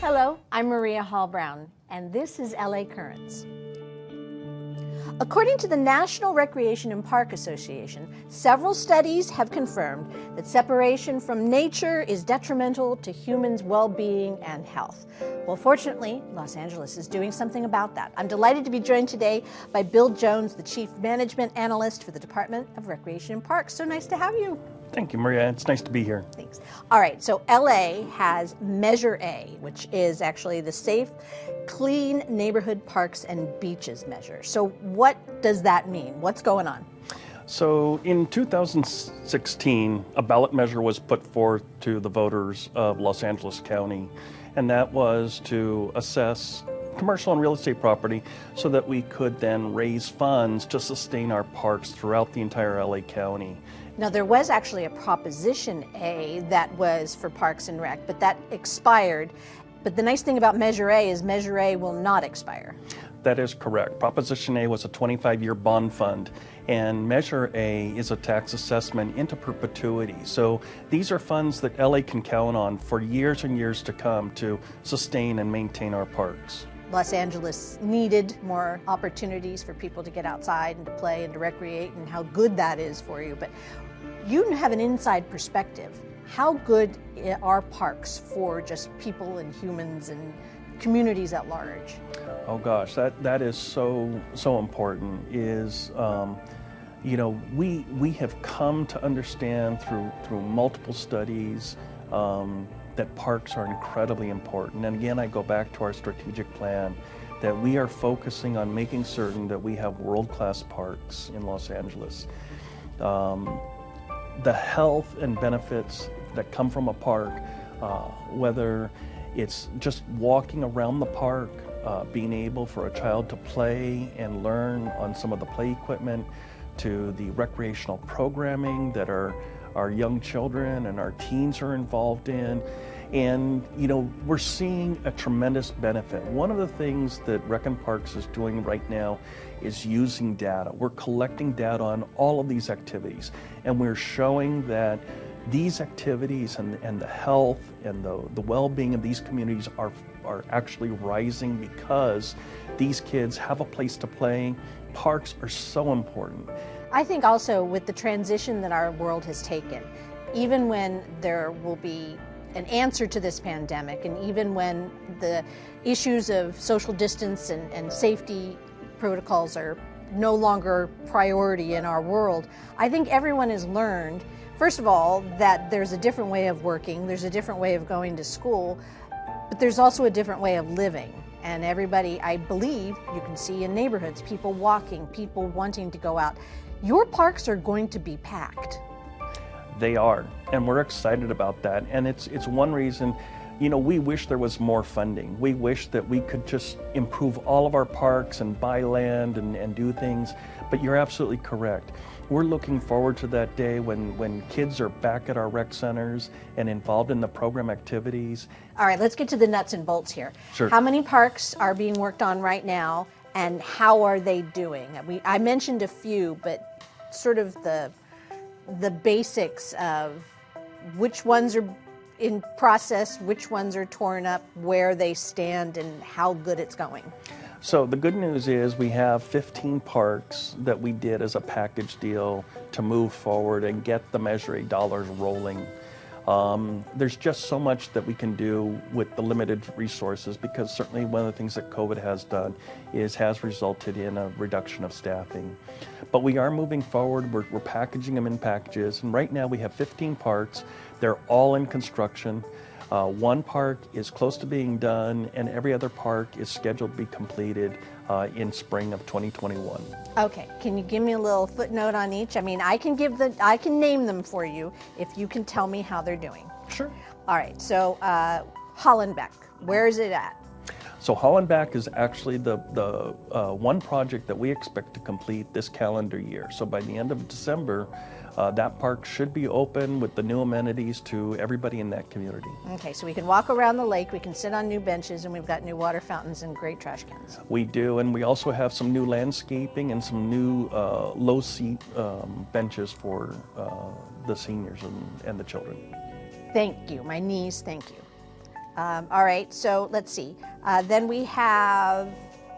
Hello, I'm Maria Hall Brown, and this is LA Currents. According to the National Recreation and Park Association, several studies have confirmed that separation from nature is detrimental to humans' well-being and health. Well, fortunately, Los Angeles is doing something about that. I'm delighted to be joined today by Bill Jones, the Chief Management Analyst for the Department of Recreation and Parks. So nice to have you. Thank you, Maria. It's nice to be here. Thanks. All right, so LA has Measure A, which is actually the Safe, Clean Neighborhood Parks and Beaches measure. So what does that mean? What's going on? So in 2016, a ballot measure was put forth to the voters of Los Angeles County, and that was to assess commercial and real estate property so that we could then raise funds to sustain our parks throughout the entire LA County. Now, there was actually a Proposition A that was for Parks and Rec, but that expired. But the nice thing about Measure A is Measure A will not expire. That is correct. Proposition A was a 25-year bond fund, and Measure A is a tax assessment into perpetuity. So these are funds that LA can count on for years and years to come to sustain and maintain our parks. Los Angeles needed more opportunities for people to get outside and to play and to recreate, and how good that is for you. But you have an inside perspective. How good are parks for just people and humans and communities at large? Oh gosh, that is so important. Is we have come to understand through multiple studies that parks are incredibly important. And again, I go back to our strategic plan that we are focusing on making certain that we have world-class parks in Los Angeles. The health and benefits that come from a park, whether it's just walking around the park, being able for a child to play and learn on some of the play equipment, to the recreational programming that our young children and our teens are involved in. And we're seeing a tremendous benefit. One of the things that Rec and Parks is doing right now is using data. We're collecting data on all of these activities, and we're showing that these activities and the health and the well-being of these communities are actually rising because these kids have a place to play. Parks are so important. I think also with the transition that our world has taken, even when there will be an answer to this pandemic, and even when the issues of social distance and safety protocols are no longer priority in our world, I think everyone has learned, first of all, that there's a different way of working, there's a different way of going to school, but there's also a different way of living. And everybody, I believe, you can see in neighborhoods, people walking, people wanting to go out. Your parks are going to be packed. They are, and we're excited about that. And it's one reason, we wish there was more funding. We wish that we could just improve all of our parks and buy land and do things, but you're absolutely correct. We're looking forward to that day when kids are back at our rec centers and involved in the program activities. All right, let's get to the nuts and bolts here. Sure. How many parks are being worked on right now, and how are they doing? I mentioned a few, but sort of the basics of which ones are in process, which ones are torn up, where they stand, and how good it's going. So the good news is we have 15 parks that we did as a package deal to move forward and get the Measure A dollars rolling. There's just so much that we can do with the limited resources, because certainly one of the things that COVID has done has resulted in a reduction of staffing. But we are moving forward. We're packaging them in packages, and right now we have 15 parks. They're all in construction. One park is close to being done, and every other park is scheduled to be completed in spring of 2021. Okay, can you give me a little footnote on each? I mean, I can name them for you if you can tell me how they're doing. Sure. All right, so Hollenbeck, where is it at? So Hollenbeck is actually the one project that we expect to complete this calendar year. So by the end of December, that park should be open with the new amenities to everybody in that community. Okay, so we can walk around the lake, we can sit on new benches, and we've got new water fountains and great trash cans. We do, and we also have some new landscaping and some new low seat benches for the seniors and the children. Thank you. My knees, thank you. All right, so let's see. Then we have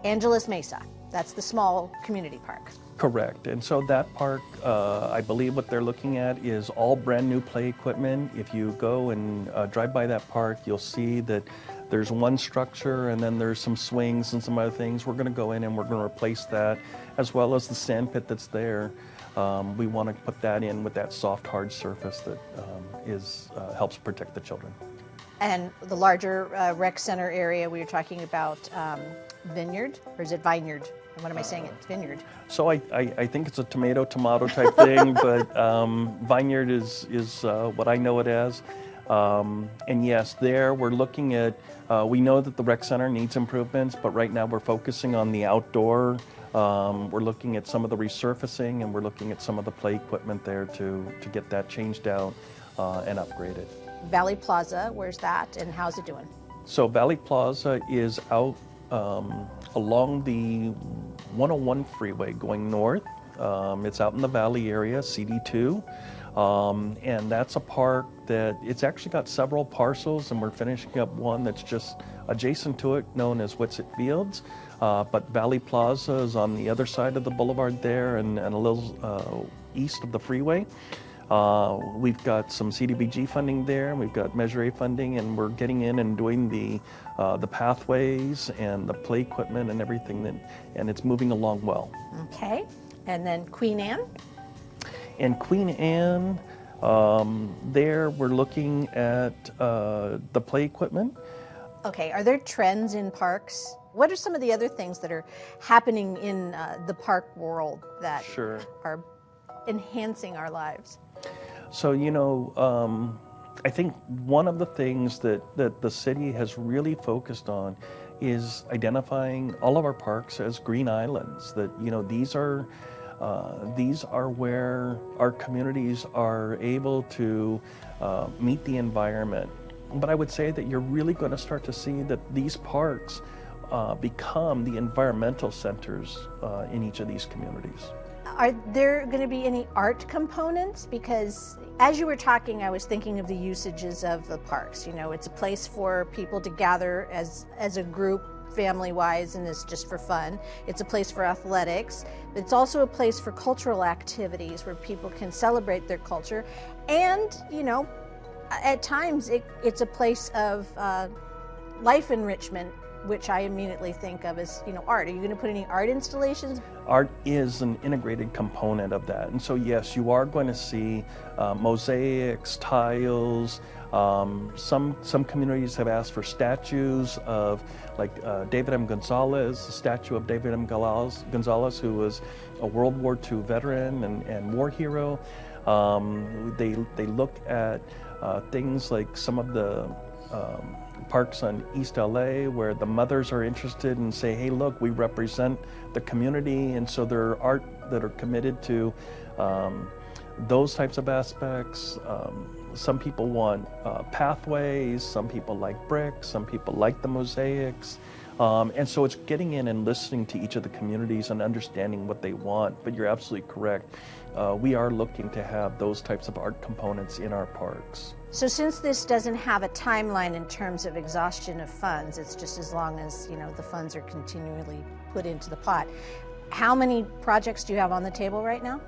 Angelus Mesa. That's the small community park. Correct. And so that park, I believe what they're looking at is all brand new play equipment. If you go and drive by that park, you'll see that there's one structure and then there's some swings and some other things. We're going to go in and we're going to replace that, as well as the sand pit that's there. We want to put that in with that soft, hard surface that helps protect the children. And the larger rec center area, we were talking about vineyard, or is it vineyard? What am I saying? It's vineyard. So I think it's a tomato type thing, but vineyard is what I know it as. And yes, there we're looking at, we know that the rec center needs improvements, but right now we're focusing on the outdoor. We're looking at some of the resurfacing, and we're looking at some of the play equipment there to get that changed out and upgraded. Valley Plaza, where's that and how's it doing? So Valley Plaza is out along the 101 freeway going north. It's out in the valley area, CD2. And that's a park that it's actually got several parcels, and we're finishing up one that's just adjacent to it, known as Whitsett Fields. But Valley Plaza is on the other side of the boulevard there and a little east of the freeway. We've got some CDBG funding there, we've got Measure A funding, and we're getting in and doing the pathways and the play equipment and everything, and it's moving along well. Okay, and then Queen Anne? And Queen Anne, there we're looking at the play equipment. Okay, are there trends in parks? What are some of the other things that are happening in the park world that Sure. are enhancing our lives? So, I think one of the things that the city has really focused on is identifying all of our parks as green islands. That, these are where our communities are able to meet the environment. But I would say that you're really going to start to see that these parks become the environmental centers in each of these communities. Are there going to be any art components? Because as you were talking, I was thinking of the usages of the parks. It's a place for people to gather as a group, family-wise, and it's just for fun. It's a place for athletics. It's also a place for cultural activities where people can celebrate their culture. And, at times it's a place of life enrichment, which I immediately think of as, art. Are you going to put any art installations? Art is an integrated component of that. And so, yes, you are going to see mosaics, tiles. Some communities have asked for statues of, like David M. Gonzalez, the statue of David M. Gonzalez, who was a World War II veteran and war hero. They look at things like some of the parks on East LA where the mothers are interested and say, hey, look, we represent the community. And so there are art that are committed to those types of aspects. Some people want pathways, some people like bricks, some people like the mosaics. And so it's getting in and listening to each of the communities and understanding what they want. But you're absolutely correct. We are looking to have those types of art components in our parks. So since this doesn't have a timeline in terms of exhaustion of funds, it's just as long as, the funds are continually put into the pot. How many projects do you have on the table right now?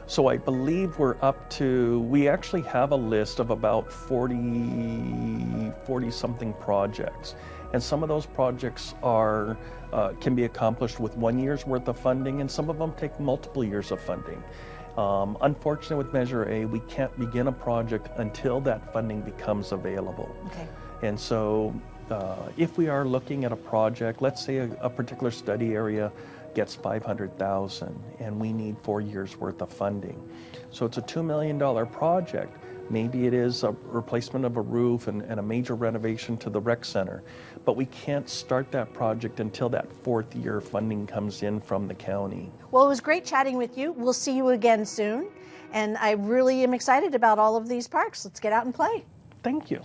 So I believe we actually have a list of about 40 something projects. And some of those projects can be accomplished with 1 year's worth of funding, and some of them take multiple years of funding. Unfortunately, with Measure A, we can't begin a project until that funding becomes available. Okay. And so if we are looking at a project, let's say a particular study area gets $500,000 and we need 4 years worth of funding. So it's a $2 million project. Maybe it is a replacement of a roof and a major renovation to the rec center. But we can't start that project until that 4th year funding comes in from the county. Well, it was great chatting with you. We'll see you again soon. And I really am excited about all of these parks. Let's get out and play. Thank you.